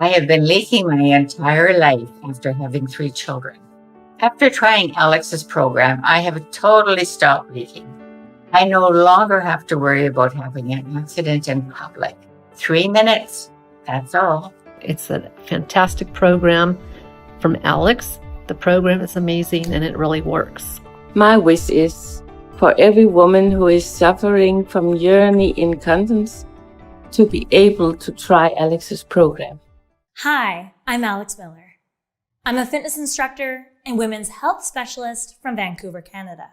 I have been leaking my entire life after having 3 children. After trying Alex's program, I have totally stopped leaking. I no longer have to worry about having an accident in public. 3 minutes, that's all. It's a fantastic program from Alex. The program is amazing and it really works. My wish is for every woman who is suffering from urinary incontinence to be able to try Alex's program. Hi, I'm Alex Miller. I'm a fitness instructor and women's health specialist from Vancouver, Canada.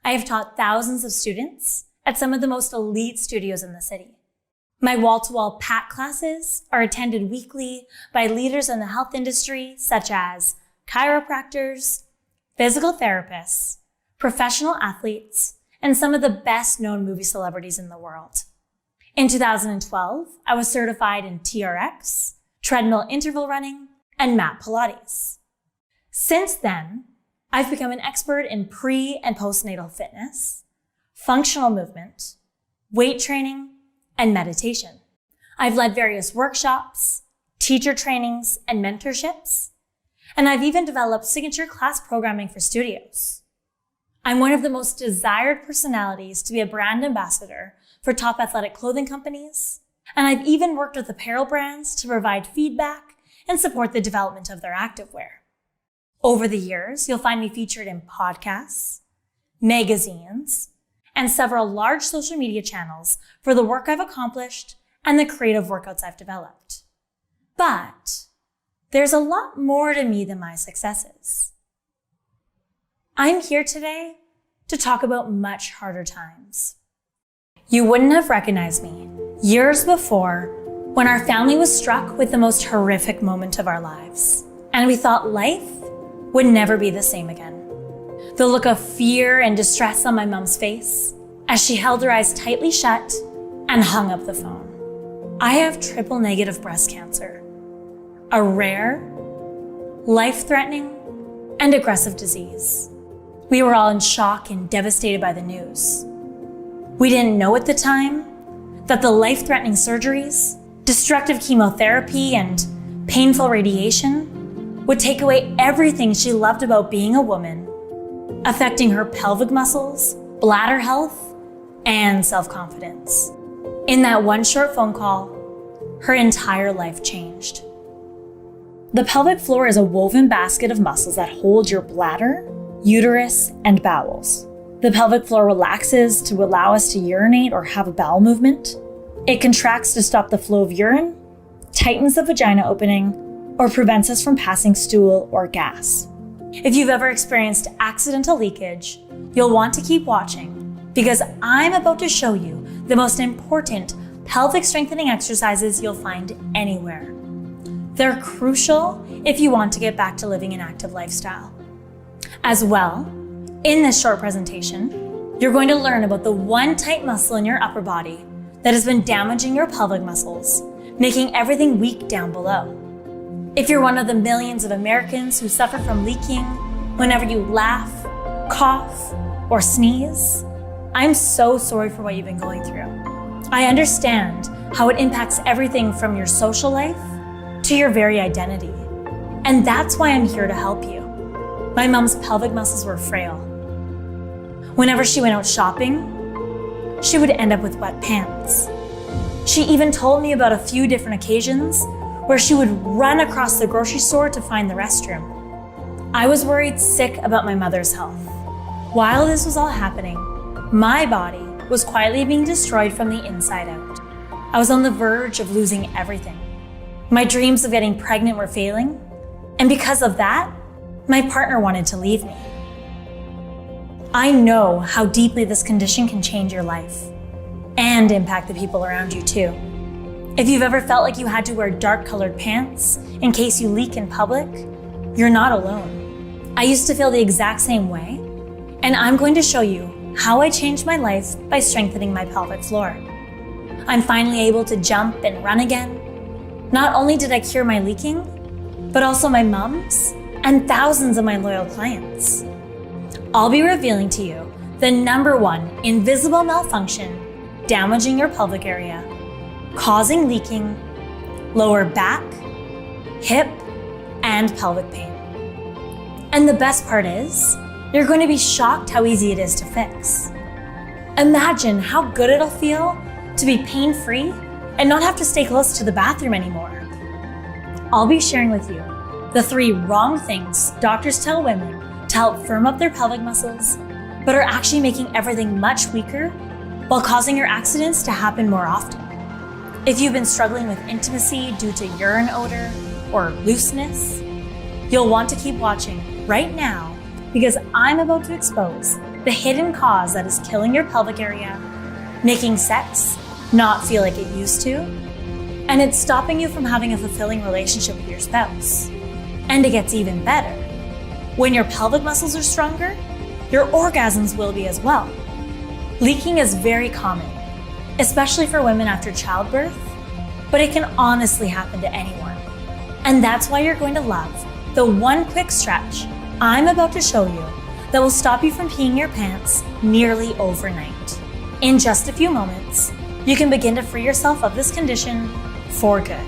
I have taught thousands of students at some of the most elite studios in the city. My wall-to-wall PAT classes are attended weekly by leaders in the health industry such as chiropractors, physical therapists, professional athletes, and some of the best-known movie celebrities in the world. In 2012, I was certified in TRX, treadmill interval running, and mat Pilates. Since then, I've become an expert in pre- and postnatal fitness, functional movement, weight training, and meditation. I've led various workshops, teacher trainings, and mentorships, and I've even developed signature class programming for studios. I'm one of the most desired personalities to be a brand ambassador for top athletic clothing companies, and I've even worked with apparel brands to provide feedback and support the development of their activewear. Over the years, you'll find me featured in podcasts, magazines, and several large social media channels for the work I've accomplished and the creative workouts I've developed. But there's a lot more to me than my successes. I'm here today to talk about much harder times. You wouldn't have recognized me years before when our family was struck with the most horrific moment of our lives, and we thought life would never be the same again. The look of fear and distress on my mom's face as she held her eyes tightly shut and hung up the phone. I have triple negative breast cancer, a rare, life-threatening, and aggressive disease. We were all in shock and devastated by the news. We didn't know at the time that the life-threatening surgeries, destructive chemotherapy, and painful radiation would take away everything she loved about being a woman, affecting her pelvic muscles, bladder health, and self-confidence. In that one short phone call, her entire life changed. The pelvic floor is a woven basket of muscles that hold your bladder, uterus, and bowels. The pelvic floor relaxes to allow us to urinate or have a bowel movement. It contracts to stop the flow of urine, tightens the vagina opening, or prevents us from passing stool or gas. If you've ever experienced accidental leakage, you'll want to keep watching because I'm about to show you the most important pelvic strengthening exercises you'll find anywhere. They're crucial if you want to get back to living an active lifestyle. As well, in this short presentation, you're going to learn about the one tight muscle in your upper body that has been damaging your pelvic muscles, making everything weak down below. If you're one of the millions of Americans who suffer from leaking whenever you laugh, cough, or sneeze, I'm so sorry for what you've been going through. I understand how it impacts everything from your social life to your very identity. And that's why I'm here to help you. My mom's pelvic muscles were frail. Whenever she went out shopping, she would end up with wet pants. She even told me about a few different occasions where she would run across the grocery store to find the restroom. I was worried sick about my mother's health. While this was all happening, my body was quietly being destroyed from the inside out. I was on the verge of losing everything. My dreams of getting pregnant were failing, and because of that, my partner wanted to leave me. I know how deeply this condition can change your life and impact the people around you too. If you've ever felt like you had to wear dark-colored pants in case you leak in public, you're not alone. I used to feel the exact same way, and I'm going to show you how I changed my life by strengthening my pelvic floor. I'm finally able to jump and run again. Not only did I cure my leaking, but also my mom's and thousands of my loyal clients. I'll be revealing to you the #1 invisible malfunction damaging your pelvic area, causing leaking, lower back, hip, and pelvic pain. And the best part is, you're going to be shocked how easy it is to fix. Imagine how good it'll feel to be pain-free and not have to stay close to the bathroom anymore. I'll be sharing with you the 3 wrong things doctors tell women to help firm up their pelvic muscles, but are actually making everything much weaker while causing your accidents to happen more often. If you've been struggling with intimacy due to urine odor or looseness, you'll want to keep watching right now because I'm about to expose the hidden cause that is killing your pelvic area, making sex not feel like it used to, and it's stopping you from having a fulfilling relationship with your spouse. And it gets even better. When your pelvic muscles are stronger, your orgasms will be as well. Leaking is very common, especially for women after childbirth, but it can honestly happen to anyone. And that's why you're going to love the one quick stretch I'm about to show you that will stop you from peeing your pants nearly overnight. In just a few moments, you can begin to free yourself of this condition for good.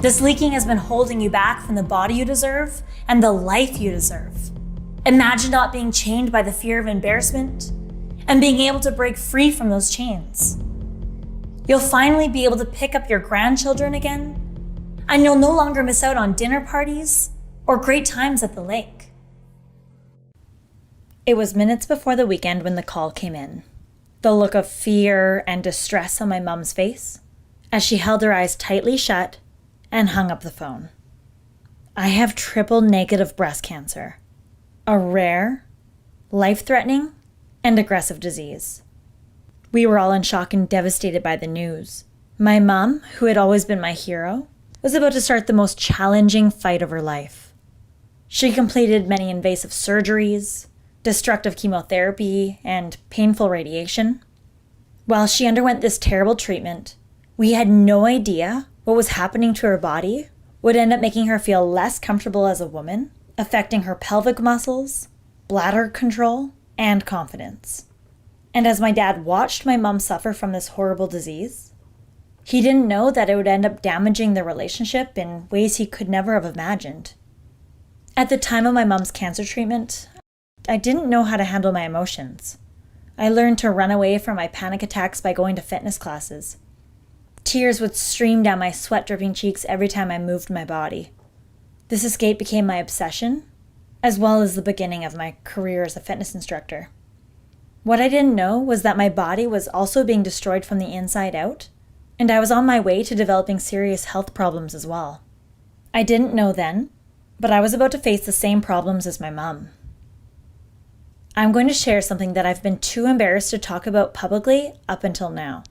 This leaking has been holding you back from the body you deserve and the life you deserve. Imagine not being chained by the fear of embarrassment and being able to break free from those chains. You'll finally be able to pick up your grandchildren again, and you'll no longer miss out on dinner parties or great times at the lake. It was minutes before the weekend when the call came in. The look of fear and distress on my mom's face as she held her eyes tightly shut and hung up the phone. I have triple negative breast cancer, a rare, life-threatening, and aggressive disease. We were all in shock and devastated by the news. My mom, who had always been my hero, was about to start the most challenging fight of her life. She completed many invasive surgeries, destructive chemotherapy, and painful radiation. While she underwent this terrible treatment, we had no idea what was happening to her body would end up making her feel less comfortable as a woman, affecting her pelvic muscles, bladder control, and confidence. And as my dad watched my mom suffer from this horrible disease, he didn't know that it would end up damaging the relationship in ways he could never have imagined. At the time of my mom's cancer treatment, I didn't know how to handle my emotions. I learned to run away from my panic attacks by going to fitness classes. Tears would stream down my sweat-dripping cheeks every time I moved my body. This escape became my obsession, as well as the beginning of my career as a fitness instructor. What I didn't know was that my body was also being destroyed from the inside out, and I was on my way to developing serious health problems as well. I didn't know then, but I was about to face the same problems as my mom. I'm going to share something that I've been too embarrassed to talk about publicly up until now.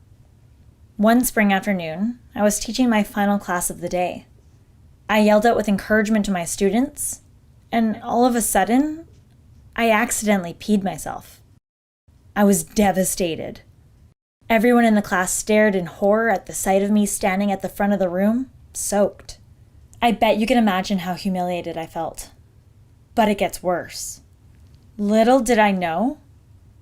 One spring afternoon, I was teaching my final class of the day. I yelled out with encouragement to my students, and all of a sudden, I accidentally peed myself. I was devastated. Everyone in the class stared in horror at the sight of me standing at the front of the room, soaked. I bet you can imagine how humiliated I felt. But it gets worse. Little did I know,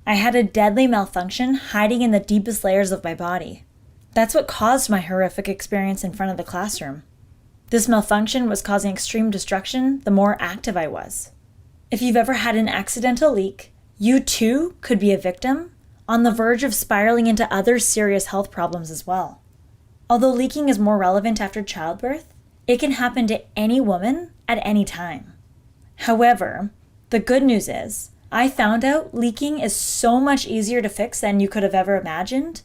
I had a deadly malfunction hiding in the deepest layers of my body. That's what caused my horrific experience in front of the classroom. This malfunction was causing extreme destruction the more active I was. If you've ever had an accidental leak, you too could be a victim, on the verge of spiraling into other serious health problems as well. Although leaking is more relevant after childbirth, it can happen to any woman at any time. However, the good news is, I found out leaking is so much easier to fix than you could have ever imagined,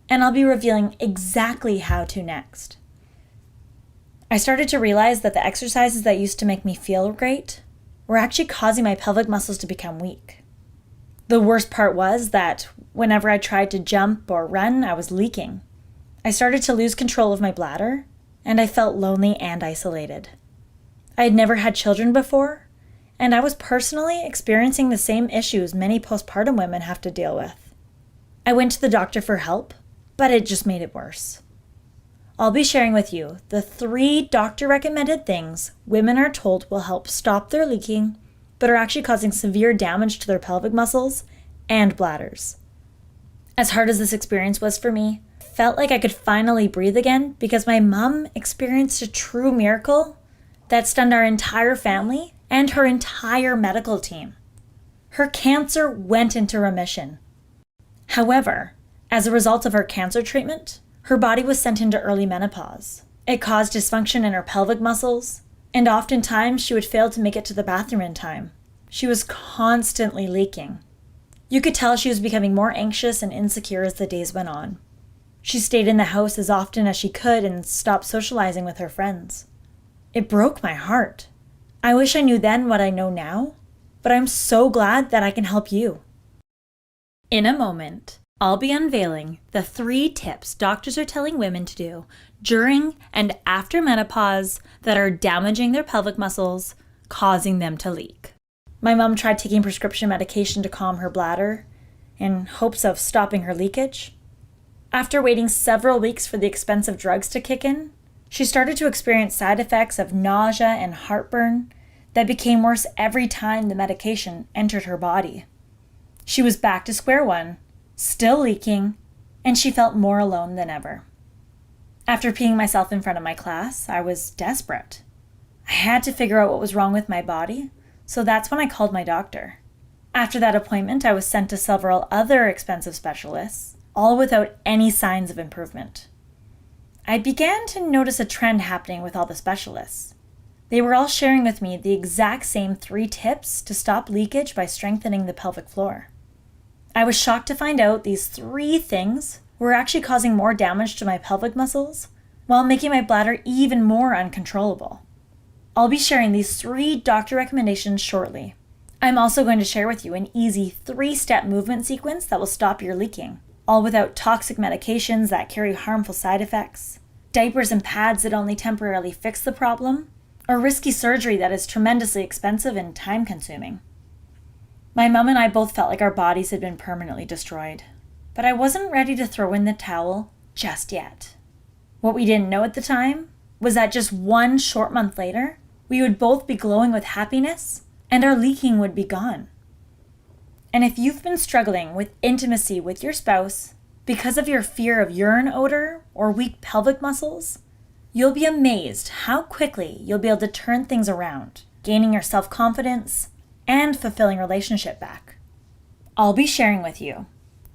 and I'll be revealing exactly how to next. I started to realize that the exercises that used to make me feel great were actually causing my pelvic muscles to become weak. The worst part was that whenever I tried to jump or run, I was leaking. I started to lose control of my bladder, and I felt lonely and isolated. I had never had children before, and I was personally experiencing the same issues many postpartum women have to deal with. I went to the doctor for help, but it just made it worse. I'll be sharing with you the 3 doctor-recommended things women are told will help stop their leaking, but are actually causing severe damage to their pelvic muscles and bladders. As hard as this experience was for me, felt like I could finally breathe again because my mom experienced a true miracle that stunned our entire family and her entire medical team. Her cancer went into remission. However, as a result of her cancer treatment, her body was sent into early menopause. It caused dysfunction in her pelvic muscles, and oftentimes she would fail to make it to the bathroom in time. She was constantly leaking. You could tell she was becoming more anxious and insecure as the days went on. She stayed in the house as often as she could and stopped socializing with her friends. It broke my heart. I wish I knew then what I know now, but I'm so glad that I can help you. In a moment, I'll be unveiling the 3 tips doctors are telling women to do during and after menopause that are damaging their pelvic muscles, causing them to leak. My mom tried taking prescription medication to calm her bladder in hopes of stopping her leakage. After waiting several weeks for the expensive drugs to kick in, she started to experience side effects of nausea and heartburn that became worse every time the medication entered her body. She was back to square one, still leaking, and she felt more alone than ever. After peeing myself in front of my class, I was desperate. I had to figure out what was wrong with my body, so that's when I called my doctor. After that appointment, I was sent to several other expensive specialists, all without any signs of improvement. I began to notice a trend happening with all the specialists. They were all sharing with me the exact same 3 tips to stop leakage by strengthening the pelvic floor. I was shocked to find out these 3 things were actually causing more damage to my pelvic muscles while making my bladder even more uncontrollable. I'll be sharing these 3 doctor recommendations shortly. I'm also going to share with you an easy 3-step movement sequence that will stop your leaking, all without toxic medications that carry harmful side effects, diapers and pads that only temporarily fix the problem, or risky surgery that is tremendously expensive and time-consuming. My mom and I both felt like our bodies had been permanently destroyed, but I wasn't ready to throw in the towel just yet. What we didn't know at the time was that just 1 short month later, we would both be glowing with happiness and our leaking would be gone. And if you've been struggling with intimacy with your spouse because of your fear of urine odor or weak pelvic muscles, you'll be amazed how quickly you'll be able to turn things around, gaining your self-confidence and fulfilling relationship back. I'll be sharing with you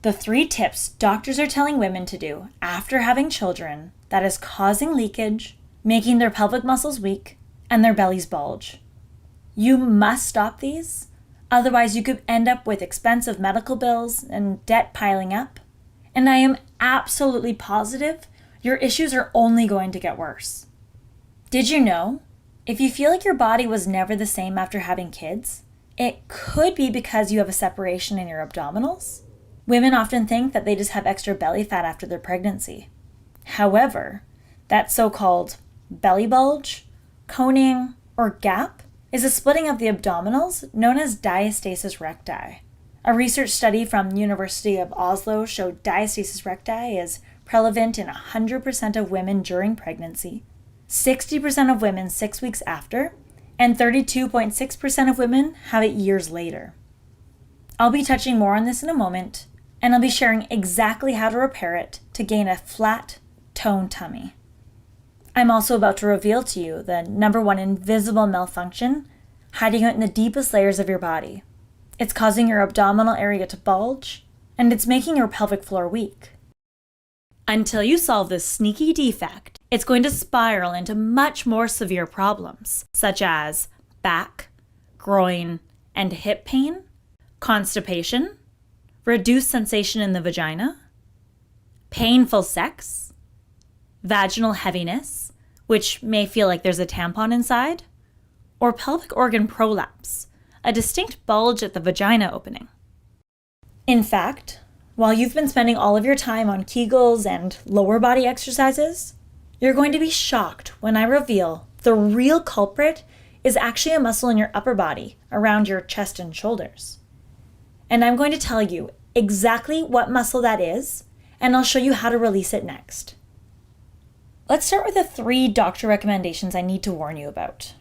the 3 tips doctors are telling women to do after having children that is causing leakage, making their pelvic muscles weak, and their bellies bulge. You must stop these, otherwise you could end up with expensive medical bills and debt piling up. And I am absolutely positive your issues are only going to get worse. Did you know, if you feel like your body was never the same after having kids, it could be because you have a separation in your abdominals? Women often think that they just have extra belly fat after their pregnancy. However, that so-called belly bulge, coning, or gap is a splitting of the abdominals known as diastasis recti. A research study from the University of Oslo showed diastasis recti is prevalent in 100% of women during pregnancy, 60% of women 6 weeks after, and 32.6% of women have it years later. I'll be touching more on this in a moment, and I'll be sharing exactly how to repair it to gain a flat, toned tummy. I'm also about to reveal to you the number 1 invisible malfunction hiding out in the deepest layers of your body. It's causing your abdominal area to bulge, and it's making your pelvic floor weak. Until you solve this sneaky defect, it's going to spiral into much more severe problems, such as back, groin, and hip pain, constipation, reduced sensation in the vagina, painful sex, vaginal heaviness, which may feel like there's a tampon inside, or pelvic organ prolapse, a distinct bulge at the vagina opening. In fact, while you've been spending all of your time on Kegels and lower body exercises, you're going to be shocked when I reveal the real culprit is actually a muscle in your upper body around your chest and shoulders. And I'm going to tell you exactly what muscle that is, and I'll show you how to release it next. Let's start with the 3 doctor recommendations I need to warn you about.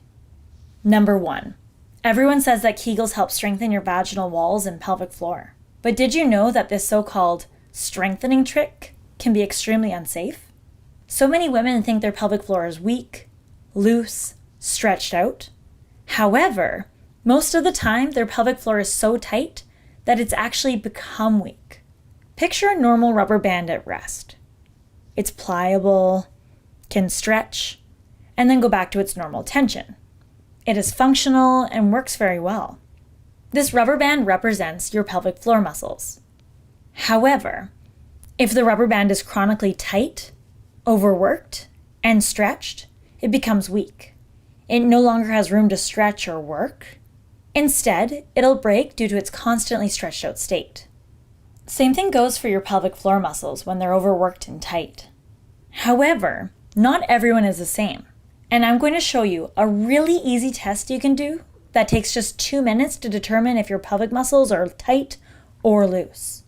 Number 1, everyone says that Kegels help strengthen your vaginal walls and pelvic floor. But did you know that this so-called strengthening trick can be extremely unsafe. So many women think their pelvic floor is weak, loose, stretched out. However, most of the time their pelvic floor is so tight that it's actually become weak. Picture a normal rubber band at rest. It's pliable, can stretch, and then go back to its normal tension. It is functional and works very well. This rubber band represents your pelvic floor muscles. However, if the rubber band is chronically tight, overworked, and stretched, it becomes weak. It no longer has room to stretch or work. Instead, it'll break due to its constantly stretched out state. Same thing goes for your pelvic floor muscles when they're overworked and tight. However, not everyone is the same, and I'm going to show you a really easy test you can do that takes just 2 minutes to determine if your pelvic muscles are tight or loose.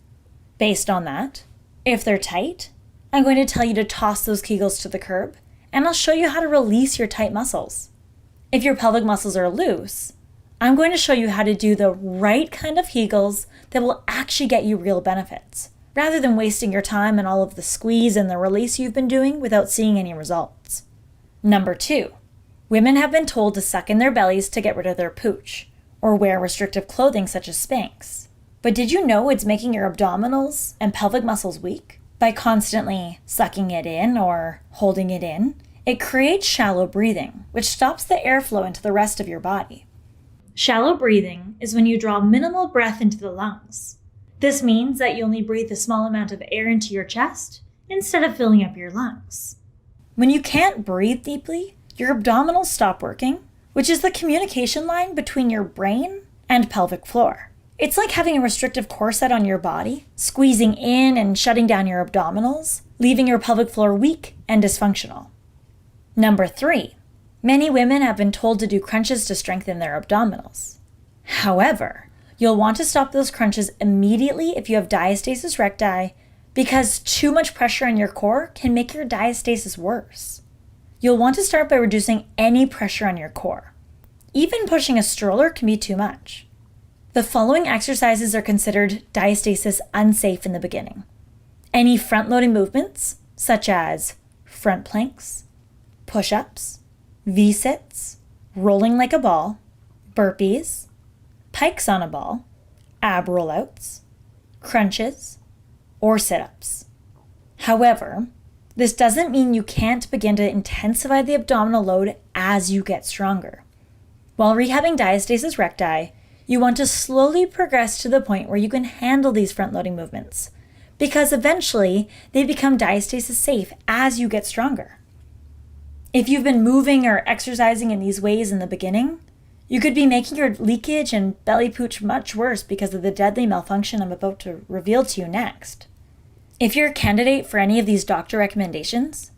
Based on that, if they're tight, I'm going to tell you to toss those Kegels to the curb, and I'll show you how to release your tight muscles. If your pelvic muscles are loose, I'm going to show you how to do the right kind of Kegels that will actually get you real benefits, rather than wasting your time and all of the squeeze and the release you've been doing without seeing any results. Number 2, women have been told to suck in their bellies to get rid of their pooch, or wear restrictive clothing such as Spanx. But did you know it's making your abdominals and pelvic muscles weak? By constantly sucking it in or holding it in, it creates shallow breathing, which stops the airflow into the rest of your body. Shallow breathing is when you draw minimal breath into the lungs. This means that you only breathe a small amount of air into your chest instead of filling up your lungs. When you can't breathe deeply, your abdominals stop working, which is the communication line between your brain and pelvic floor. It's like having a restrictive corset on your body, squeezing in and shutting down your abdominals, leaving your pelvic floor weak and dysfunctional. Number 3, many women have been told to do crunches to strengthen their abdominals. However, you'll want to stop those crunches immediately if you have diastasis recti, because too much pressure on your core can make your diastasis worse. You'll want to start by reducing any pressure on your core. Even pushing a stroller can be too much. The following exercises are considered diastasis unsafe in the beginning. Any front-loading movements, such as front planks, push-ups, V-sits, rolling like a ball, burpees, pikes on a ball, ab rollouts, crunches, or sit-ups. However, this doesn't mean you can't begin to intensify the abdominal load as you get stronger. While rehabbing diastasis recti, you want to slowly progress to the point where you can handle these front-loading movements, because eventually they become diastasis safe as you get stronger. If you've been moving or exercising in these ways in the beginning, you could be making your leakage and belly pooch much worse because of the deadly malfunction I'm about to reveal to you next. If you're a candidate for any of these doctor recommendations,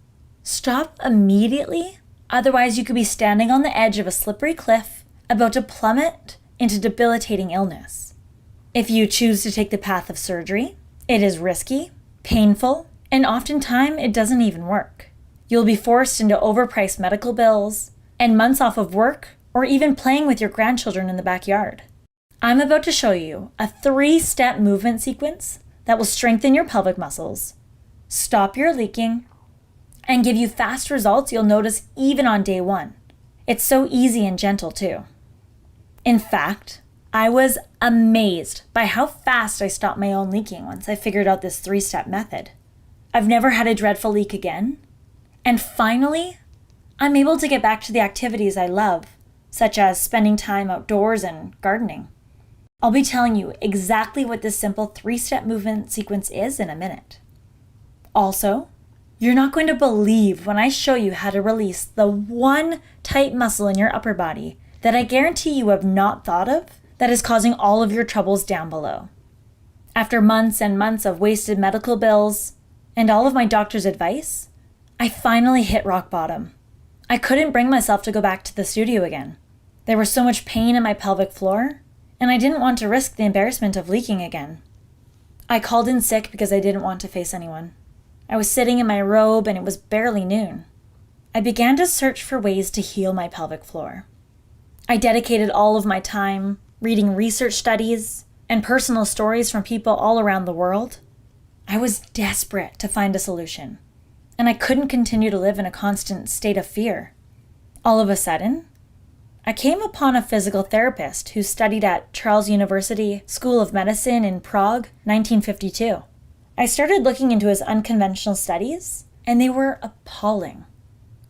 stop immediately, otherwise you could be standing on the edge of a slippery cliff about to plummet into debilitating illness. If you choose to take the path of surgery, it is risky, painful, and oftentimes it doesn't even work. You'll be forced into overpriced medical bills and months off of work or even playing with your grandchildren in the backyard. I'm about to show you a 3-step movement sequence that will strengthen your pelvic muscles, stop your leaking, and give you fast results you'll notice even on day 1. It's so easy and gentle too. In fact, I was amazed by how fast I stopped my own leaking once I figured out this 3-step method. I've never had a dreadful leak again. And finally, I'm able to get back to the activities I love, such as spending time outdoors and gardening. I'll be telling you exactly what this simple 3-step movement sequence is in a minute. Also, you're not going to believe when I show you how to release the one tight muscle in your upper body that I guarantee you have not thought of that is causing all of your troubles down below. After months and months of wasted medical bills and all of my doctor's advice, I finally hit rock bottom. I couldn't bring myself to go back to the studio again. There was so much pain in my pelvic floor, and I didn't want to risk the embarrassment of leaking again. I called in sick because I didn't want to face anyone. I was sitting in my robe and it was barely noon. I began to search for ways to heal my pelvic floor. I dedicated all of my time reading research studies and personal stories from people all around the world. I was desperate to find a solution, and I couldn't continue to live in a constant state of fear. All of a sudden, I came upon a physical therapist who studied at Charles University School of Medicine in Prague, 1952. I started looking into his unconventional studies, and they were appalling.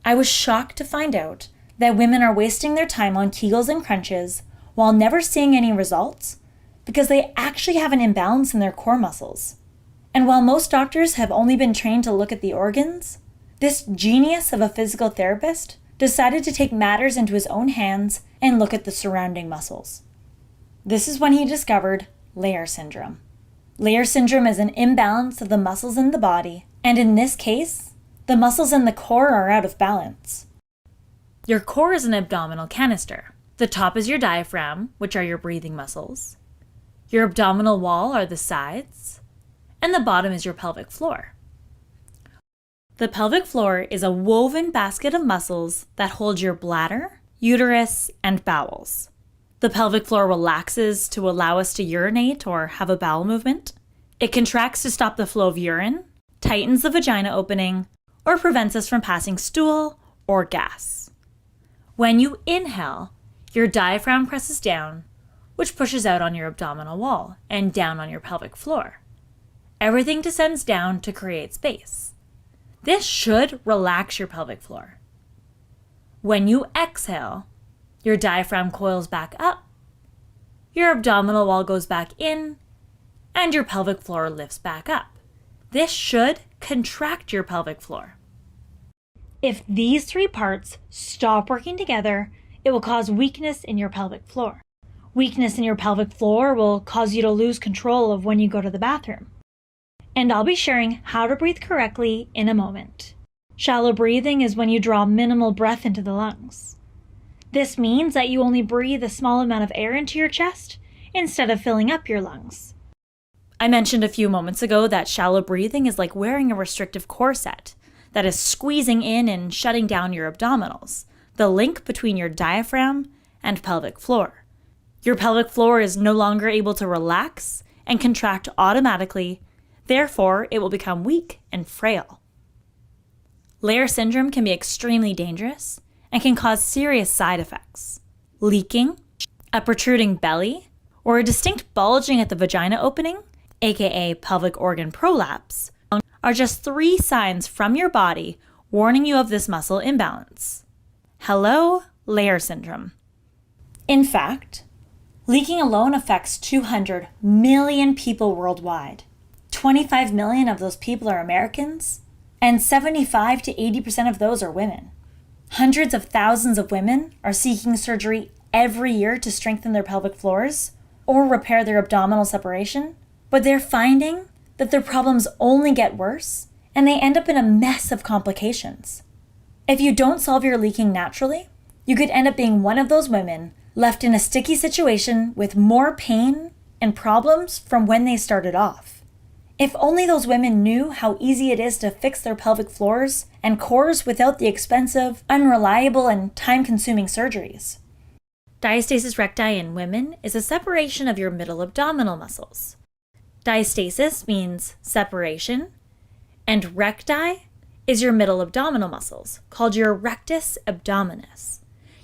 I was shocked to find out that women are wasting their time on Kegels and crunches while never seeing any results because they actually have an imbalance in their core muscles. And while most doctors have only been trained to look at the organs, this genius of a physical therapist decided to take matters into his own hands and look at the surrounding muscles. This is when he discovered layer syndrome. Layer syndrome is an imbalance of the muscles in the body, and in this case, the muscles in the core are out of balance. Your core is an abdominal canister. The top is your diaphragm, which are your breathing muscles. Your abdominal wall are the sides, and the bottom is your pelvic floor. The pelvic floor is a woven basket of muscles that hold your bladder, uterus, and bowels. The pelvic floor relaxes to allow us to urinate or have a bowel movement. It contracts to stop the flow of urine, tightens the vagina opening, or prevents us from passing stool or gas. When you inhale, your diaphragm presses down, which pushes out on your abdominal wall and down on your pelvic floor. Everything descends down to create space. This should relax your pelvic floor. When you exhale, your diaphragm coils back up, your abdominal wall goes back in, and your pelvic floor lifts back up. This should contract your pelvic floor. If these three parts stop working together, it will cause weakness in your pelvic floor. Weakness in your pelvic floor will cause you to lose control of when you go to the bathroom. And I'll be sharing how to breathe correctly in a moment. Shallow breathing is when you draw minimal breath into the lungs. This means that you only breathe a small amount of air into your chest instead of filling up your lungs. I mentioned a few moments ago that shallow breathing is like wearing a restrictive corset that is squeezing in and shutting down your abdominals, the link between your diaphragm and pelvic floor. Your pelvic floor is no longer able to relax and contract automatically. Therefore, it will become weak and frail. Layer syndrome can be extremely dangerous and can cause serious side effects. Leaking, a protruding belly, or a distinct bulging at the vagina opening, aka pelvic organ prolapse, are just 3 signs from your body warning you of this muscle imbalance. Hello, layer syndrome. In fact, leaking alone affects 200 million people worldwide. 25 million of those people are Americans, and 75 to 80% of those are women. Hundreds of thousands of women are seeking surgery every year to strengthen their pelvic floors or repair their abdominal separation, but they're finding that their problems only get worse and they end up in a mess of complications. If you don't solve your leaking naturally, you could end up being one of those women left in a sticky situation with more pain and problems from when they started off. If only those women knew how easy it is to fix their pelvic floors and cores without the expensive, unreliable, and time-consuming surgeries. Diastasis recti in women is a separation of your middle abdominal muscles. Diastasis means separation, and recti is your middle abdominal muscles, called your rectus abdominis.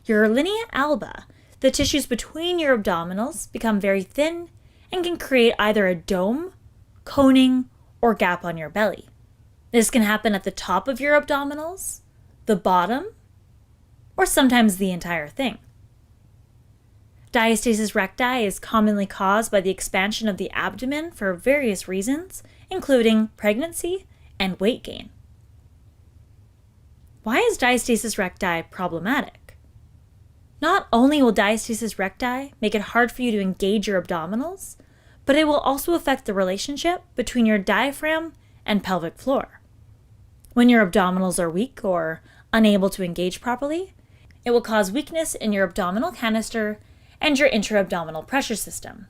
Your linea alba, the tissues between your abdominals, become very thin and can create either a dome, coning, or gap on your belly. This can happen at the top of your abdominals, the bottom, or sometimes the entire thing. Diastasis recti is commonly caused by the expansion of the abdomen for various reasons, including pregnancy and weight gain. Why is diastasis recti problematic? Not only will diastasis recti make it hard for you to engage your abdominals, but it will also affect the relationship between your diaphragm and pelvic floor. When your abdominals are weak or unable to engage properly, it will cause weakness in your abdominal canister and your intra-abdominal pressure system.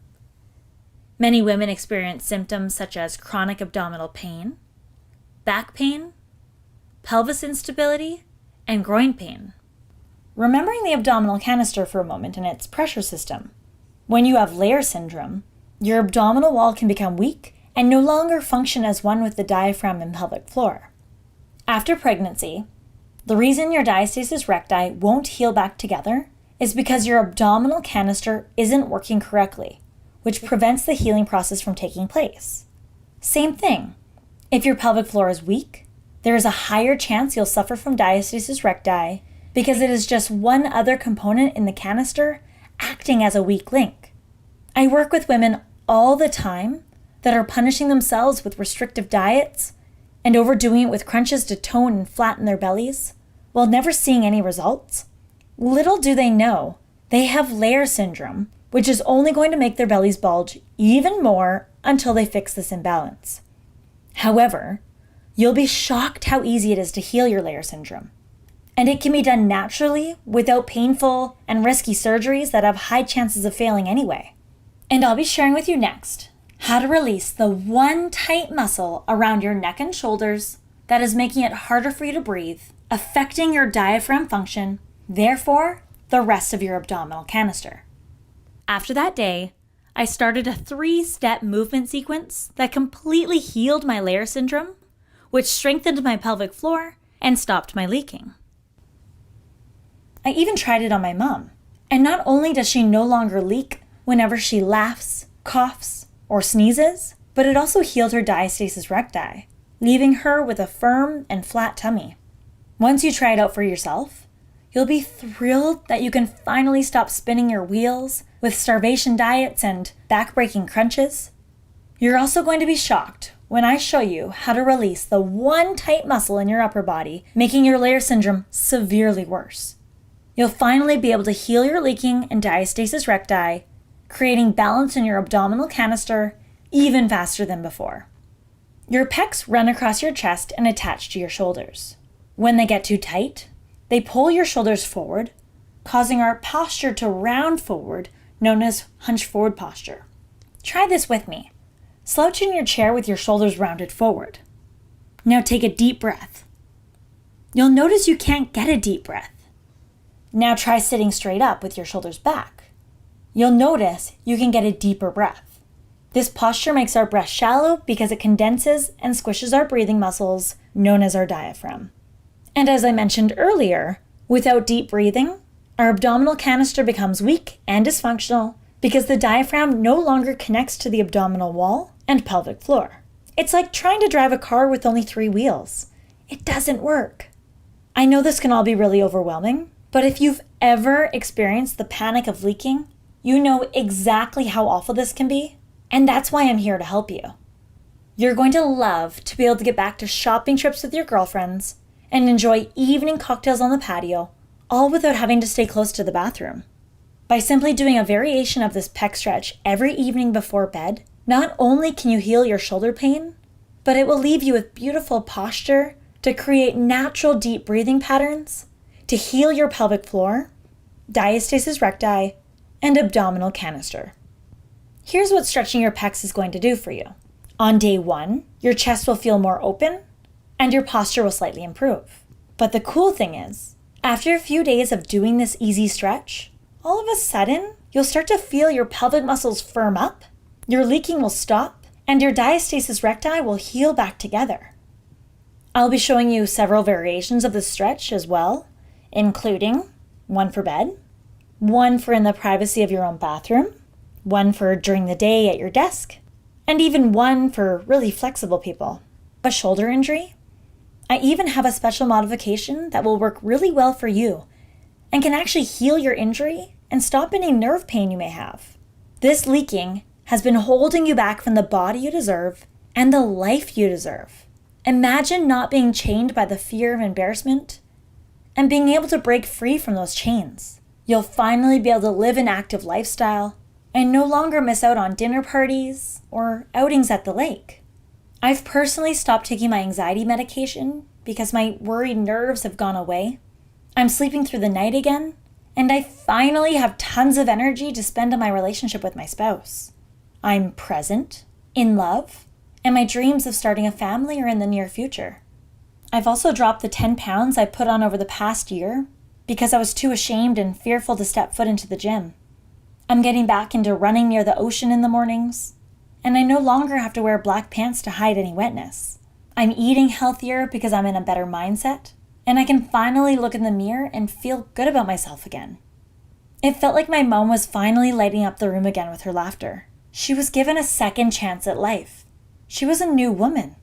Many women experience symptoms such as chronic abdominal pain, back pain, pelvis instability, and groin pain. Remembering the abdominal canister for a moment and its pressure system. When you have layer syndrome, your abdominal wall can become weak and no longer function as one with the diaphragm and pelvic floor. After pregnancy, the reason your diastasis recti won't heal back together is because your abdominal canister isn't working correctly, which prevents the healing process from taking place. Same thing. If your pelvic floor is weak, there is a higher chance you'll suffer from diastasis recti because it is just one other component in the canister acting as a weak link. I work with women all the time that are punishing themselves with restrictive diets and overdoing it with crunches to tone and flatten their bellies while never seeing any results. Little do they know, they have layer syndrome, which is only going to make their bellies bulge even more until they fix this imbalance. However, you'll be shocked how easy it is to heal your layer syndrome. And it can be done naturally without painful and risky surgeries that have high chances of failing anyway. And I'll be sharing with you next how to release the one tight muscle around your neck and shoulders that is making it harder for you to breathe, affecting your diaphragm function, therefore the rest of your abdominal canister. After that day, I started a 3-step movement sequence that completely healed my layer syndrome, which strengthened my pelvic floor and stopped my leaking. I even tried it on my mom, and not only does she no longer leak whenever she laughs, coughs, or sneezes, but it also healed her diastasis recti, leaving her with a firm and flat tummy. Once you try it out for yourself, you'll be thrilled that you can finally stop spinning your wheels with starvation diets and back-breaking crunches. You're also going to be shocked when I show you how to release the one tight muscle in your upper body, making your layer syndrome severely worse. You'll finally be able to heal your leaking and diastasis recti, creating balance in your abdominal canister even faster than before. Your pecs run across your chest and attach to your shoulders. When they get too tight, they pull your shoulders forward, causing our posture to round forward, known as hunch forward posture. Try this with me. Slouch in your chair with your shoulders rounded forward. Now take a deep breath. You'll notice you can't get a deep breath. Now try sitting straight up with your shoulders back. You'll notice you can get a deeper breath. This posture makes our breath shallow because it condenses and squishes our breathing muscles, known as our diaphragm. And as I mentioned earlier, without deep breathing, our abdominal canister becomes weak and dysfunctional because the diaphragm no longer connects to the abdominal wall and pelvic floor. It's like trying to drive a car with only 3 wheels. It doesn't work. I know this can all be really overwhelming, but if you've ever experienced the panic of leaking, you know exactly how awful this can be, and that's why I'm here to help you. You're going to love to be able to get back to shopping trips with your girlfriends and enjoy evening cocktails on the patio, all without having to stay close to the bathroom. By simply doing a variation of this pec stretch every evening before bed, not only can you heal your shoulder pain, but it will leave you with beautiful posture to create natural deep breathing patterns, to heal your pelvic floor, diastasis recti, and abdominal canister. Here's what stretching your pecs is going to do for you. On day 1, your chest will feel more open and your posture will slightly improve. But the cool thing is, after a few days of doing this easy stretch, all of a sudden, you'll start to feel your pelvic muscles firm up, your leaking will stop, and your diastasis recti will heal back together. I'll be showing you several variations of this stretch as well, including one for bed, one for in the privacy of your own bathroom, one for during the day at your desk, and even one for really flexible people. A shoulder injury? I even have a special modification that will work really well for you and can actually heal your injury and stop any nerve pain you may have. This leaking has been holding you back from the body you deserve and the life you deserve. Imagine not being chained by the fear of embarrassment and being able to break free from those chains. You'll finally be able to live an active lifestyle and no longer miss out on dinner parties or outings at the lake. I've personally stopped taking my anxiety medication because my worried nerves have gone away. I'm sleeping through the night again, and I finally have tons of energy to spend on my relationship with my spouse. I'm present, in love, and my dreams of starting a family are in the near future. I've also dropped the 10 pounds I put on over the past year because I was too ashamed and fearful to step foot into the gym. I'm getting back into running near the ocean in the mornings, and I no longer have to wear black pants to hide any wetness. I'm eating healthier because I'm in a better mindset, and I can finally look in the mirror and feel good about myself again. It felt like my mom was finally lighting up the room again with her laughter. She was given a second chance at life. She was a new woman.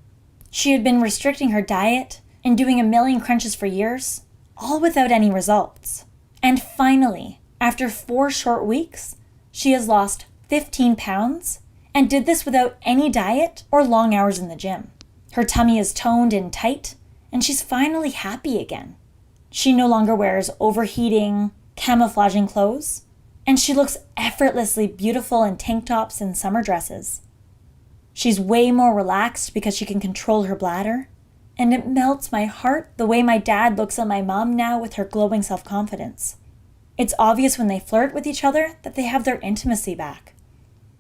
She had been restricting her diet and doing a million crunches for years, all without any results. And finally, after 4 short weeks, she has lost 15 pounds and did this without any diet or long hours in the gym. Her tummy is toned and tight, and she's finally happy again. She no longer wears overheating, camouflaging clothes, and she looks effortlessly beautiful in tank tops and summer dresses. She's way more relaxed because she can control her bladder, and it melts my heart the way my dad looks at my mom now with her glowing self-confidence. It's obvious when they flirt with each other that they have their intimacy back.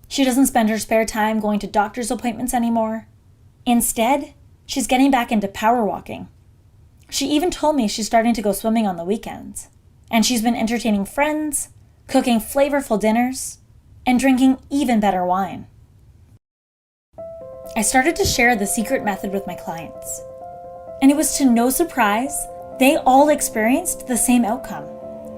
She doesn't spend her spare time going to doctor's appointments anymore. Instead, she's getting back into power walking. She even told me she's starting to go swimming on the weekends. And she's been entertaining friends, cooking flavorful dinners, and drinking even better wine. I started to share the secret method with my clients. And it was to no surprise, they all experienced the same outcome.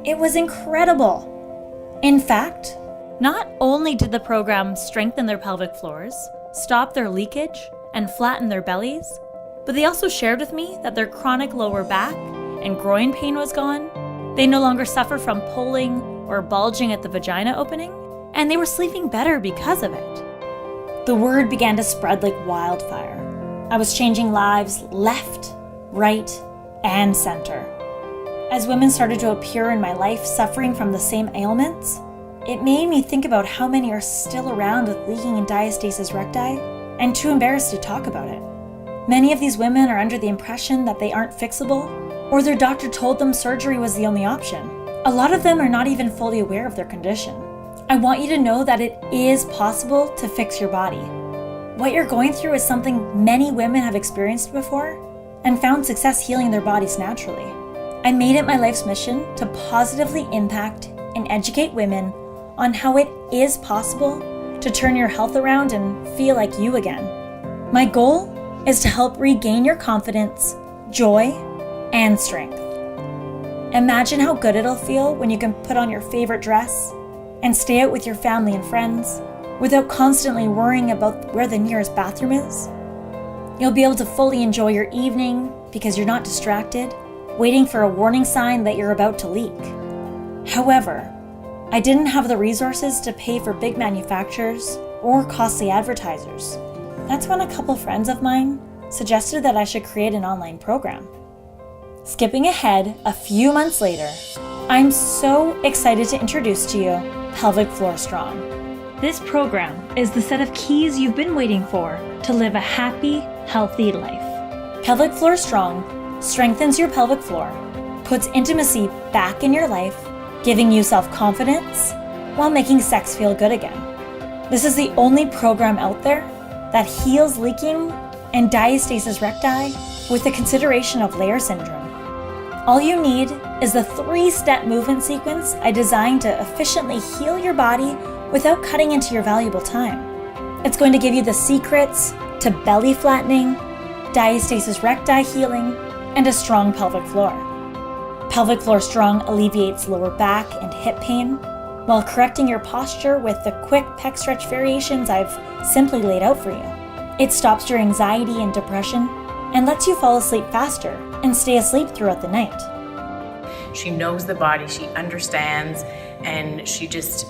It was incredible. In fact, not only did the program strengthen their pelvic floors, stop their leakage, and flatten their bellies, but they also shared with me that their chronic lower back and groin pain was gone. They no longer suffer from pulling or bulging at the vagina opening, and they were sleeping better because of it. The word began to spread like wildfire. I was changing lives left, right, and center. As women started to appear in my life suffering from the same ailments, it made me think about how many are still around with leaking and diastasis recti and too embarrassed to talk about it. Many of these women are under the impression that they aren't fixable, or their doctor told them surgery was the only option. A lot of them are not even fully aware of their condition. I want you to know that it is possible to fix your body. What you're going through is something many women have experienced before and found success healing their bodies naturally. I made it my life's mission to positively impact and educate women on how it is possible to turn your health around and feel like you again. My goal is to help regain your confidence, joy, and strength. Imagine how good it'll feel when you can put on your favorite dress and stay out with your family and friends without constantly worrying about where the nearest bathroom is. You'll be able to fully enjoy your evening because you're not distracted, waiting for a warning sign that you're about to leak. However, I didn't have the resources to pay for big manufacturers or costly advertisers. That's when a couple friends of mine suggested that I should create an online program. Skipping ahead a few months later, I'm so excited to introduce to you Pelvic Floor Strong. This program is the set of keys you've been waiting for to live a happy, healthy life. Pelvic Floor Strong strengthens your pelvic floor, puts intimacy back in your life, giving you self-confidence while making sex feel good again. This is the only program out there that heals leaking and diastasis recti with the consideration of layer syndrome. All you need is the 3-step movement sequence I designed to efficiently heal your body without cutting into your valuable time. It's going to give you the secrets to belly flattening, diastasis recti healing, and a strong pelvic floor. Pelvic Floor Strong alleviates lower back and hip pain while correcting your posture with the quick pec stretch variations I've simply laid out for you. It stops your anxiety and depression and lets you fall asleep faster and stay asleep throughout the night. She knows the body, she understands, and she just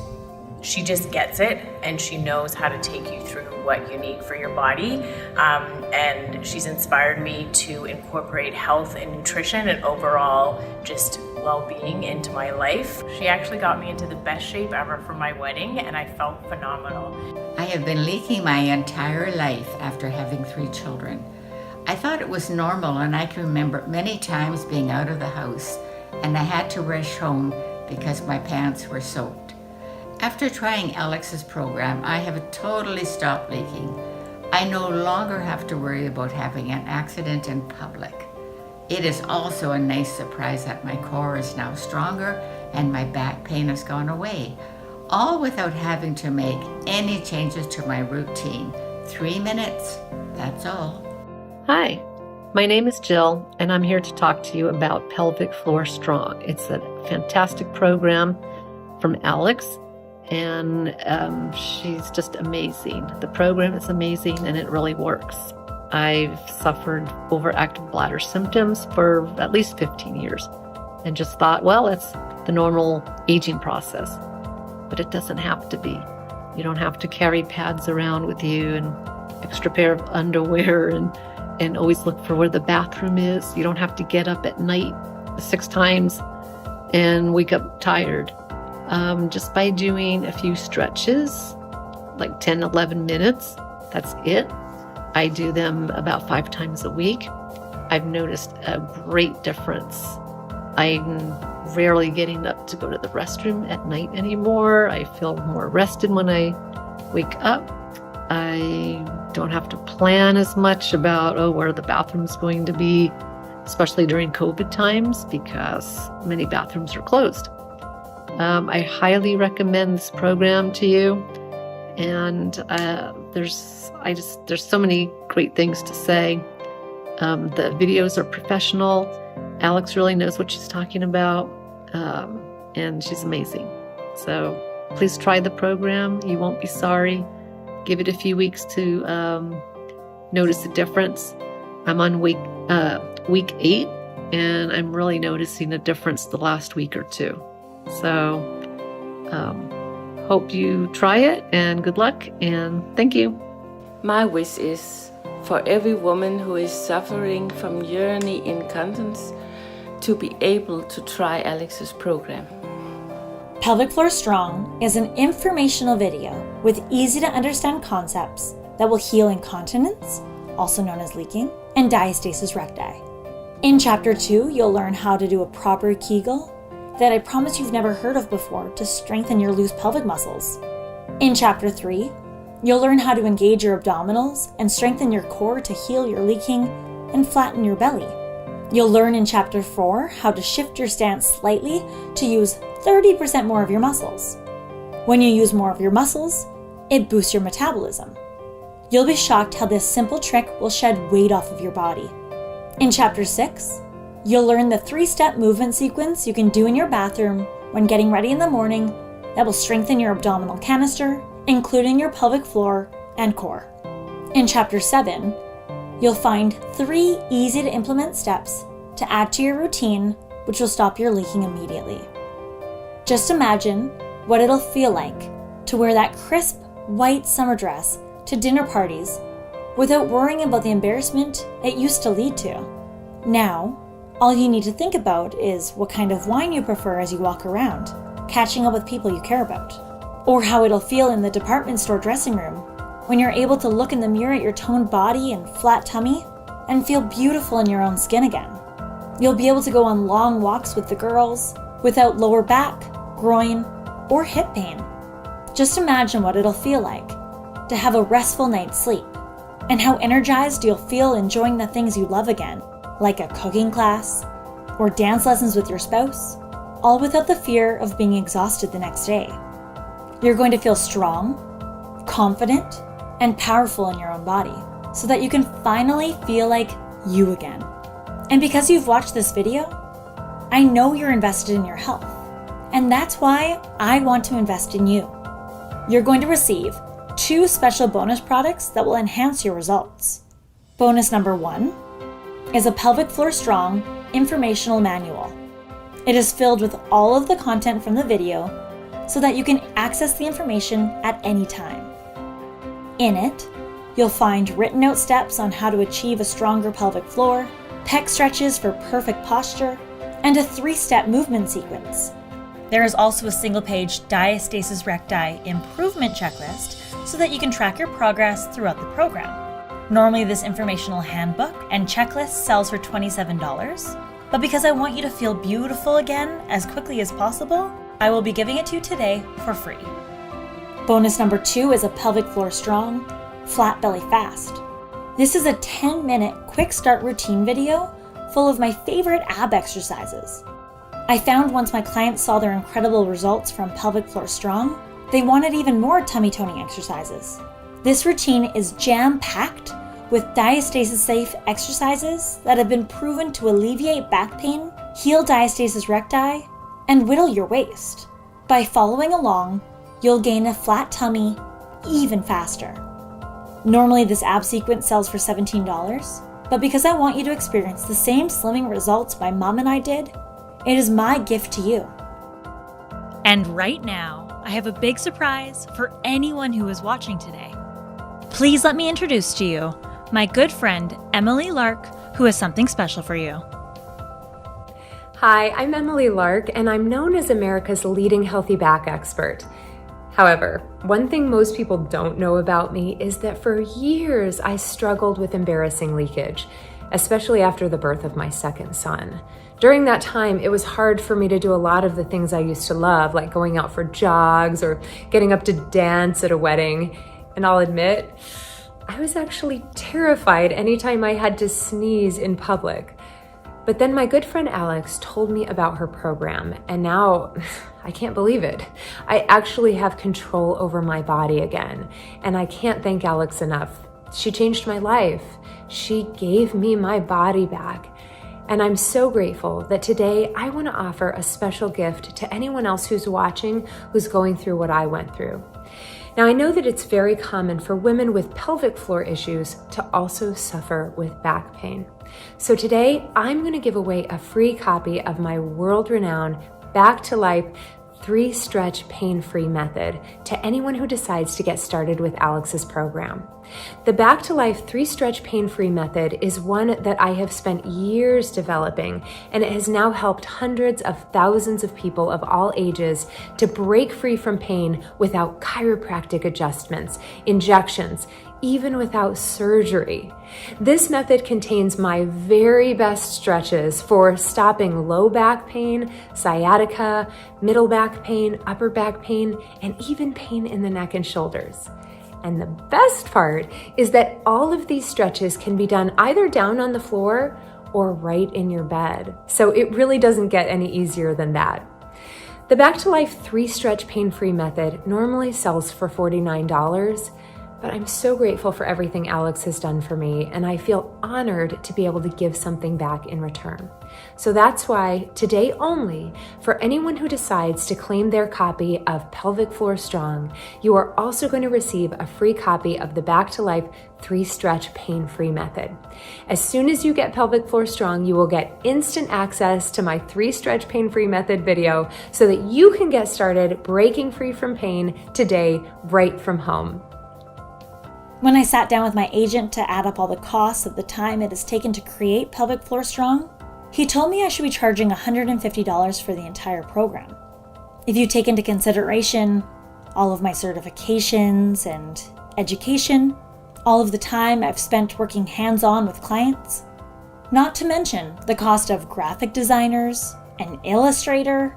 gets it, and she knows how to take you through what you need for your body. And she's inspired me to incorporate health and nutrition and overall just well-being into my life. She actually got me into the best shape ever for my wedding, and I felt phenomenal. I have been leaking my entire life after having 3 children. I thought it was normal, and I can remember many times being out of the house and I had to rush home because my pants were soaked. After trying Alex's program, I have totally stopped leaking. I no longer have to worry about having an accident in public. It is also a nice surprise that my core is now stronger and my back pain has gone away. all without having to make any changes to my routine. 3 minutes, that's all. Hi, my name is Jill, and I'm here to talk to you about Pelvic Floor Strong. It's a fantastic program from Alex, and she's just amazing. The program is amazing, and it really works. I've suffered overactive bladder symptoms for at least 15 years and just thought, well, it's the normal aging process. But it doesn't have to be. You don't have to carry pads around with you and extra pair of underwear and always look for where the bathroom is. You don't have to get up at night 6 times and wake up tired. Just by doing a few stretches, like 10, 11 minutes, that's it. I do them about 5 times a week. I've noticed a great difference. I'm rarely getting up to go to the restroom at night anymore. I feel more rested when I wake up. I don't have to plan as much about, where the bathroom's going to be, especially during COVID times, because many bathrooms are closed. I highly recommend this program to you. And there's so many great things to say. The videos are professional. Alex really knows what she's talking about, and she's amazing. So please try the program. You won't be sorry. Give it a few weeks to notice a difference. I'm on week 8, and I'm really noticing a difference the last week or 2. So hope you try it, and good luck, and thank you. My wish is for every woman who is suffering from urinary incontinence to be able to try Alex's program. Pelvic Floor Strong is an informational video with easy to understand concepts that will heal incontinence, also known as leaking, and diastasis recti. In Chapter 2, you'll learn how to do a proper Kegel that I promise you've never heard of before to strengthen your loose pelvic muscles. In Chapter 3, you'll learn how to engage your abdominals and strengthen your core to heal your leaking and flatten your belly. You'll learn in Chapter 4 how to shift your stance slightly to use 30% more of your muscles. When you use more of your muscles, it boosts your metabolism. You'll be shocked how this simple trick will shed weight off of your body. In Chapter 6, you'll learn the 3-step movement sequence you can do in your bathroom when getting ready in the morning that will strengthen your abdominal canister, including your pelvic floor and core. In Chapter 7, you'll find 3 easy-to-implement steps to add to your routine, which will stop your leaking immediately. Just imagine what it'll feel like to wear that crisp, white summer dress to dinner parties without worrying about the embarrassment it used to lead to. Now, all you need to think about is what kind of wine you prefer as you walk around, catching up with people you care about. Or how it'll feel in the department store dressing room when you're able to look in the mirror at your toned body and flat tummy and feel beautiful in your own skin again. You'll be able to go on long walks with the girls without lower back, groin, or hip pain. Just imagine what it'll feel like to have a restful night's sleep and how energized you'll feel enjoying the things you love again, like a cooking class or dance lessons with your spouse, all without the fear of being exhausted the next day. You're going to feel strong, confident, and powerful in your own body so that you can finally feel like you again. And because you've watched this video, I know you're invested in your health. And that's why I want to invest in you. You're going to receive 2 special bonus products that will enhance your results. Bonus number 1 is a Pelvic Floor Strong informational manual. It is filled with all of the content from the video so that you can access the information at any time. In it, you'll find written out steps on how to achieve a stronger pelvic floor, pec stretches for perfect posture, and a 3-step movement sequence. There is also a single-page diastasis recti improvement checklist so that you can track your progress throughout the program. Normally, this informational handbook and checklist sells for $27, but because I want you to feel beautiful again as quickly as possible, I will be giving it to you today for free. Bonus number 2 is a Pelvic Floor Strong Flat Belly Fast. This is a 10-minute quick start routine video full of my favorite ab exercises. I found once my clients saw their incredible results from Pelvic Floor Strong, They wanted even more tummy toning exercises. This routine is jam-packed with diastasis-safe exercises that have been proven to alleviate back pain, heal diastasis recti, and whittle your waist. By following along, you'll gain a flat tummy even faster. Normally this ab sequence sells for $17, but because I want you to experience the same slimming results my mom and I did, it is my gift to you. And right now, I have a big surprise for anyone who is watching today. Please let me introduce to you my good friend, Emily Lark, who has something special for you. Hi, I'm Emily Lark, and I'm known as America's leading healthy back expert. However, one thing most people don't know about me is that for years I struggled with embarrassing leakage, especially after the birth of my second son. During that time, it was hard for me to do a lot of the things I used to love, like going out for jogs or getting up to dance at a wedding. And I'll admit, I was actually terrified anytime I had to sneeze in public. But then my good friend Alex told me about her program, and now I can't believe it. I actually have control over my body again, and I can't thank Alex enough. She changed my life. She gave me my body back. And I'm so grateful that today I want to offer a special gift to anyone else who's watching who's going through what I went through. Now, I know that it's very common for women with pelvic floor issues to also suffer with back pain. So today, I'm going to give away a free copy of my world-renowned Back to Life 3-stretch pain-free method to anyone who decides to get started with Alex's program. The Back to Life 3-stretch pain-free method is one that I have spent years developing, and it has now helped hundreds of thousands of people of all ages to break free from pain without chiropractic adjustments, injections, even without surgery. This method contains my very best stretches for stopping low back pain, sciatica, middle back pain, upper back pain, and even pain in the neck and shoulders. And the best part is that all of these stretches can be done either down on the floor or right in your bed. So it really doesn't get any easier than that. The Back to Life 3-stretch pain-free method normally sells for $49, but I'm so grateful for everything Alex has done for me, and I feel honored to be able to give something back in return. So that's why today only, for anyone who decides to claim their copy of Pelvic Floor Strong, you are also going to receive a free copy of the Back to Life 3-stretch pain-free method. As soon as you get Pelvic Floor Strong, you will get instant access to my 3-stretch pain-free method video so that you can get started breaking free from pain today right from home. When I sat down with my agent to add up all the costs of the time it has taken to create Pelvic Floor Strong, he told me I should be charging $150 for the entire program. If you take into consideration all of my certifications and education, all of the time I've spent working hands-on with clients, not to mention the cost of graphic designers, an illustrator,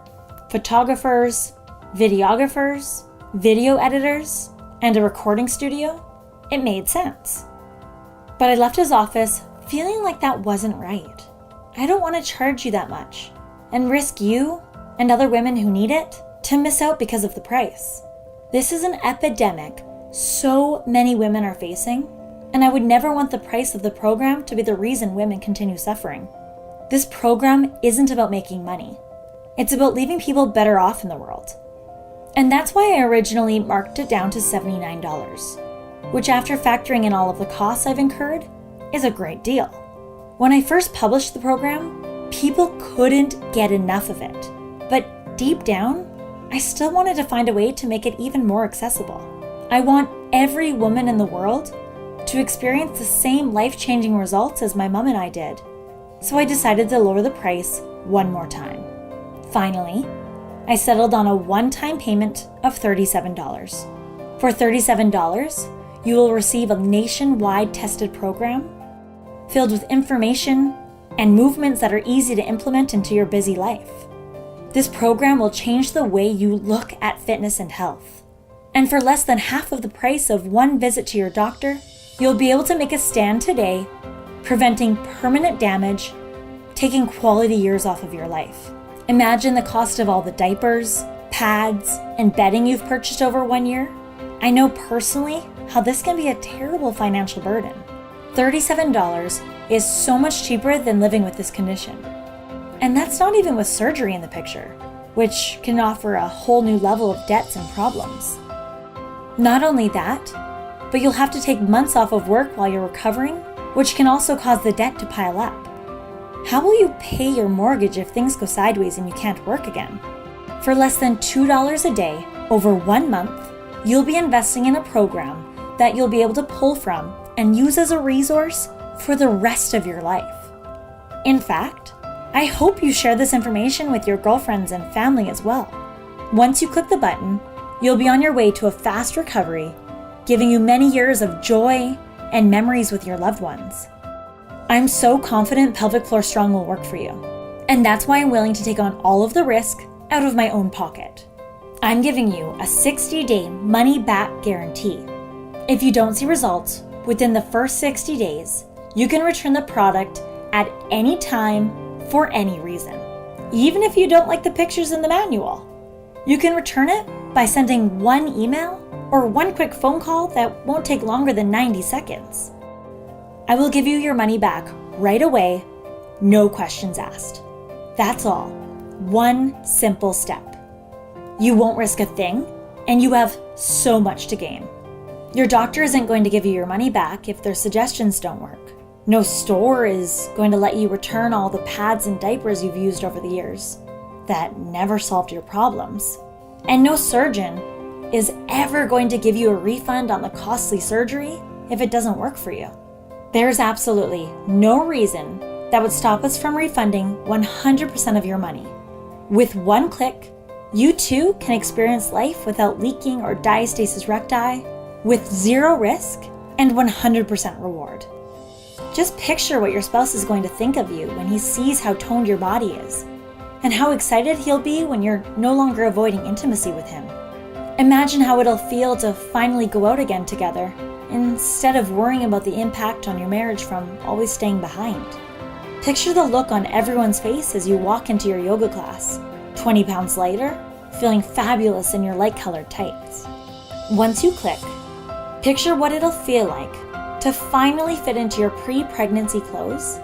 photographers, videographers, video editors, and a recording studio, it made sense. But I left his office feeling like that wasn't right. I don't want to charge you that much and risk you and other women who need it to miss out because of the price. This is an epidemic so many women are facing, and I would never want the price of the program to be the reason women continue suffering. This program isn't about making money. It's about leaving people better off in the world. And that's why I originally marked it down to $79. Which, after factoring in all of the costs I've incurred, is a great deal. When I first published the program, people couldn't get enough of it. But deep down, I still wanted to find a way to make it even more accessible. I want every woman in the world to experience the same life-changing results as my mom and I did. So I decided to lower the price one more time. Finally, I settled on a one-time payment of $37. For $37, you will receive a nationwide tested program filled with information and movements that are easy to implement into your busy life. This program will change the way you look at fitness and health. And for less than half of the price of one visit to your doctor, you'll be able to make a stand today, preventing permanent damage, taking quality years off of your life. Imagine the cost of all the diapers, pads, and bedding you've purchased over 1 year, I know personally how this can be a terrible financial burden. $37 is so much cheaper than living with this condition. And that's not even with surgery in the picture, which can offer a whole new level of debts and problems. Not only that, but you'll have to take months off of work while you're recovering, which can also cause the debt to pile up. How will you pay your mortgage if things go sideways and you can't work again? For less than $2 a day over 1 month, you'll be investing in a program that you'll be able to pull from and use as a resource for the rest of your life. In fact, I hope you share this information with your girlfriends and family as well. Once you click the button, you'll be on your way to a fast recovery, giving you many years of joy and memories with your loved ones. I'm so confident Pelvic Floor Strong will work for you, and that's why I'm willing to take on all of the risk out of my own pocket. I'm giving you a 60-day money-back guarantee. If you don't see results within the first 60 days, you can return the product at any time for any reason. Even if you don't like the pictures in the manual, you can return it by sending one email or one quick phone call that won't take longer than 90 seconds. I will give you your money back right away, no questions asked. That's all. One simple step. You won't risk a thing, and you have so much to gain. Your doctor isn't going to give you your money back if their suggestions don't work. No store is going to let you return all the pads and diapers you've used over the years that never solved your problems. And no surgeon is ever going to give you a refund on the costly surgery if it doesn't work for you. There's absolutely no reason that would stop us from refunding 100% of your money. With one click, you too can experience life without leaking or diastasis recti, with zero risk and 100% reward. Just picture what your spouse is going to think of you when he sees how toned your body is, and how excited he'll be when you're no longer avoiding intimacy with him. Imagine how it'll feel to finally go out again together, instead of worrying about the impact on your marriage from always staying behind. Picture the look on everyone's face as you walk into your yoga class, 20 pounds lighter, feeling fabulous in your light-colored tights. Once you click, picture what it'll feel like to finally fit into your pre-pregnancy clothes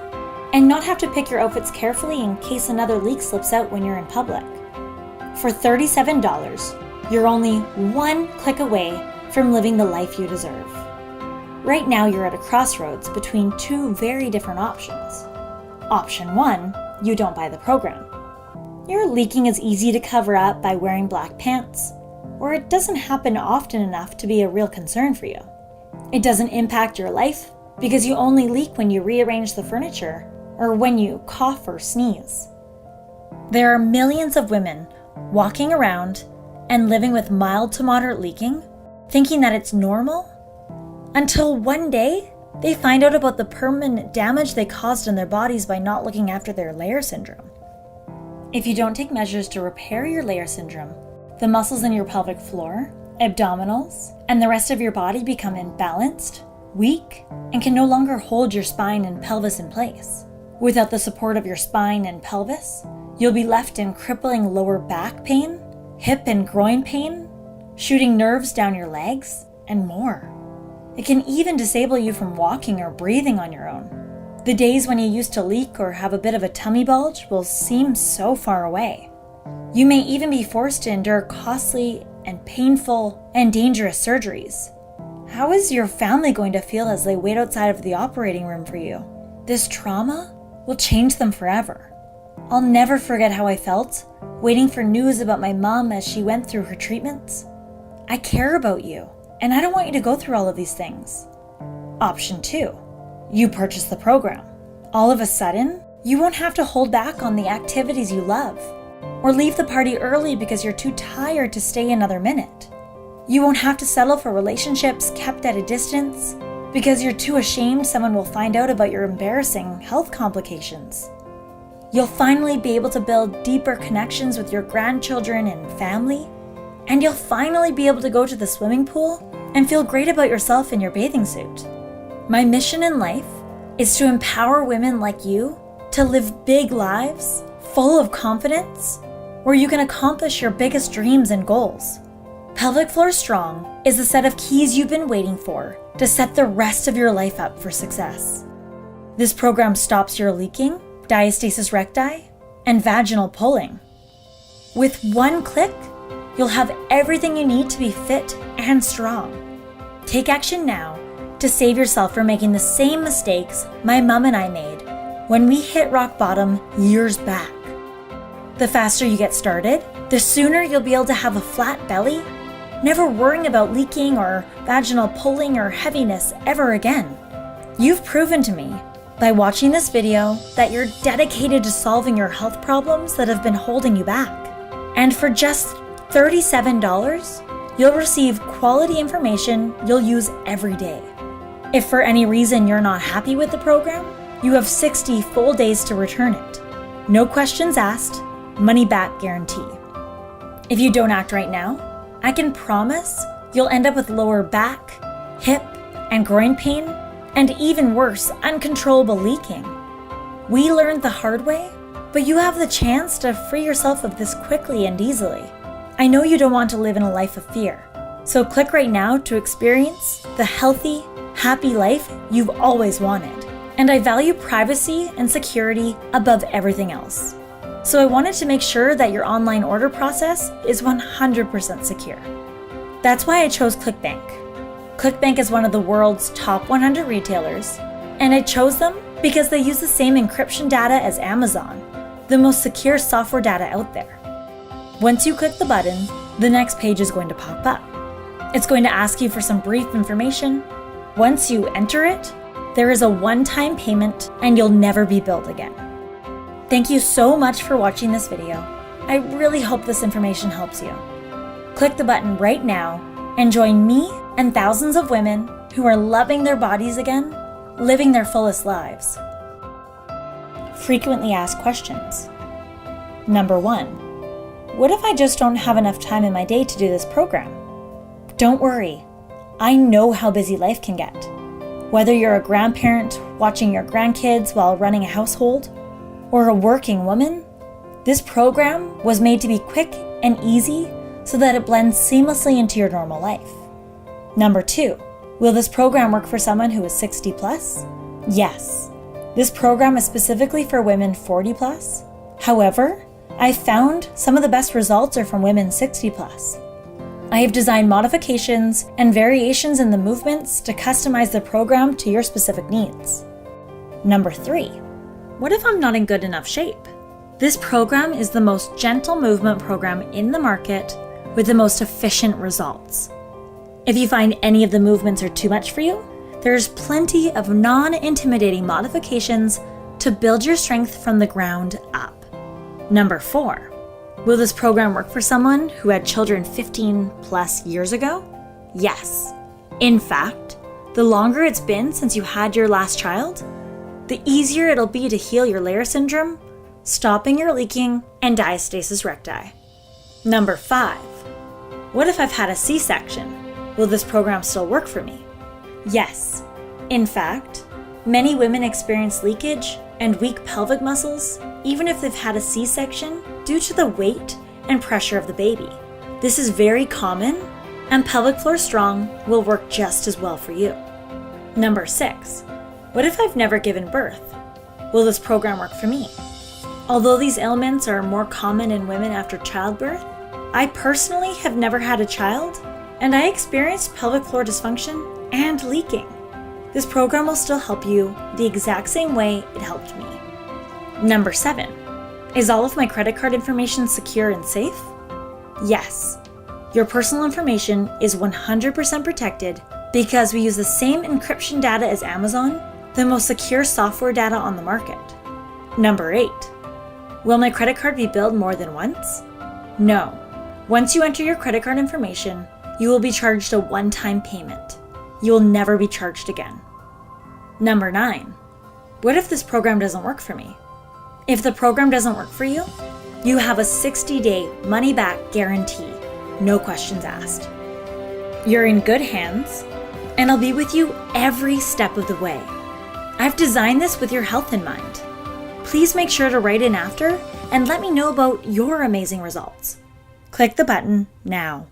and not have to pick your outfits carefully in case another leak slips out when you're in public. For $37, you're only one click away from living the life you deserve. Right now, you're at a crossroads between two very different options. Option 1, you don't buy the program. Your leaking is easy to cover up by wearing black pants, or it doesn't happen often enough to be a real concern for you. It doesn't impact your life because you only leak when you rearrange the furniture or when you cough or sneeze. There are millions of women walking around and living with mild to moderate leaking, thinking that it's normal, until one day they find out about the permanent damage they caused in their bodies by not looking after their layer syndrome. If you don't take measures to repair your layer syndrome, the muscles in your pelvic floor, abdominals, and the rest of your body become imbalanced, weak, and can no longer hold your spine and pelvis in place. Without the support of your spine and pelvis, you'll be left in crippling lower back pain, hip and groin pain, shooting nerves down your legs, and more. It can even disable you from walking or breathing on your own. The days when you used to leak or have a bit of a tummy bulge will seem so far away. You may even be forced to endure costly and painful and dangerous surgeries. How is your family going to feel as they wait outside of the operating room for you? This trauma will change them forever. I'll never forget how I felt waiting for news about my mom as she went through her treatments. I care about you, and I don't want you to go through all of these things. Option 2, you purchase the program. All of a sudden, you won't have to hold back on the activities you love, or leave the party early because you're too tired to stay another minute. You won't have to settle for relationships kept at a distance because you're too ashamed someone will find out about your embarrassing health complications. You'll finally be able to build deeper connections with your grandchildren and family, and you'll finally be able to go to the swimming pool and feel great about yourself in your bathing suit. My mission in life is to empower women like you to live big lives full of confidence, where you can accomplish your biggest dreams and goals. Pelvic Floor Strong is the set of keys you've been waiting for to set the rest of your life up for success. This program stops your leaking, diastasis recti, and vaginal pulling. With one click, you'll have everything you need to be fit and strong. Take action now to save yourself from making the same mistakes my mom and I made when we hit rock bottom years back. The faster you get started, the sooner you'll be able to have a flat belly, never worrying about leaking or vaginal pulling or heaviness ever again. You've proven to me by watching this video that you're dedicated to solving your health problems that have been holding you back. And for just $37, you'll receive quality information you'll use every day. If for any reason you're not happy with the program, you have 60 full days to return it. No questions asked, money back guarantee. If you don't act right now, I can promise you'll end up with lower back, hip, and groin pain, and even worse, uncontrollable leaking. We learned the hard way, but you have the chance to free yourself of this quickly and easily. I know you don't want to live in a life of fear, so click right now to experience the healthy, happy life you've always wanted. And I value privacy and security above everything else. So I wanted to make sure that your online order process is 100% secure. That's why I chose ClickBank. ClickBank is one of the world's top 100 retailers, and I chose them because they use the same encryption data as Amazon, the most secure software data out there. Once you click the button, the next page is going to pop up. It's going to ask you for some brief information. Once you enter it, there is a one-time payment and you'll never be billed again. Thank you so much for watching this video. I really hope this information helps you. Click the button right now and join me and thousands of women who are loving their bodies again, living their fullest lives. Frequently asked questions. Number 1. What if I just don't have enough time in my day to do this program? Don't worry. I know how busy life can get. Whether you're a grandparent watching your grandkids while running a household, or a working woman, this program was made to be quick and easy so that it blends seamlessly into your normal life. Number 2, will this program work for someone who is 60 plus? Yes. This program is specifically for women 40 plus. However, I found some of the best results are from women 60 plus. I have designed modifications and variations in the movements to customize the program to your specific needs. Number 3, what if I'm not in good enough shape? This program is the most gentle movement program in the market with the most efficient results. If you find any of the movements are too much for you, there's plenty of non-intimidating modifications to build your strength from the ground up. Number 4, will this program work for someone who had children 15 plus years ago? Yes. In fact, the longer it's been since you had your last child, the easier it'll be to heal your Layer syndrome, stopping your leaking, and diastasis recti. Number 5, what if I've had a C-section? Will this program still work for me? Yes. In fact, many women experience leakage and weak pelvic muscles even if they've had a C-section due to the weight and pressure of the baby. This is very common, and Pelvic Floor Strong will work just as well for you. Number 6, what if I've never given birth? Will this program work for me? Although these ailments are more common in women after childbirth, I personally have never had a child, and I experienced pelvic floor dysfunction and leaking. This program will still help you the exact same way it helped me. Number 7, is all of my credit card information secure and safe? Yes. Your personal information is 100% protected because we use the same encryption data as Amazon, the most secure software data on the market. Number 8, will my credit card be billed more than once? No. Once you enter your credit card information, you will be charged a one-time payment. You will never be charged again. Number 9, what if this program doesn't work for me? If the program doesn't work for you, you have a 60-day money-back guarantee, no questions asked. You're in good hands, and I'll be with you every step of the way. I've designed this with your health in mind. Please make sure to write in after and let me know about your amazing results. Click the button now.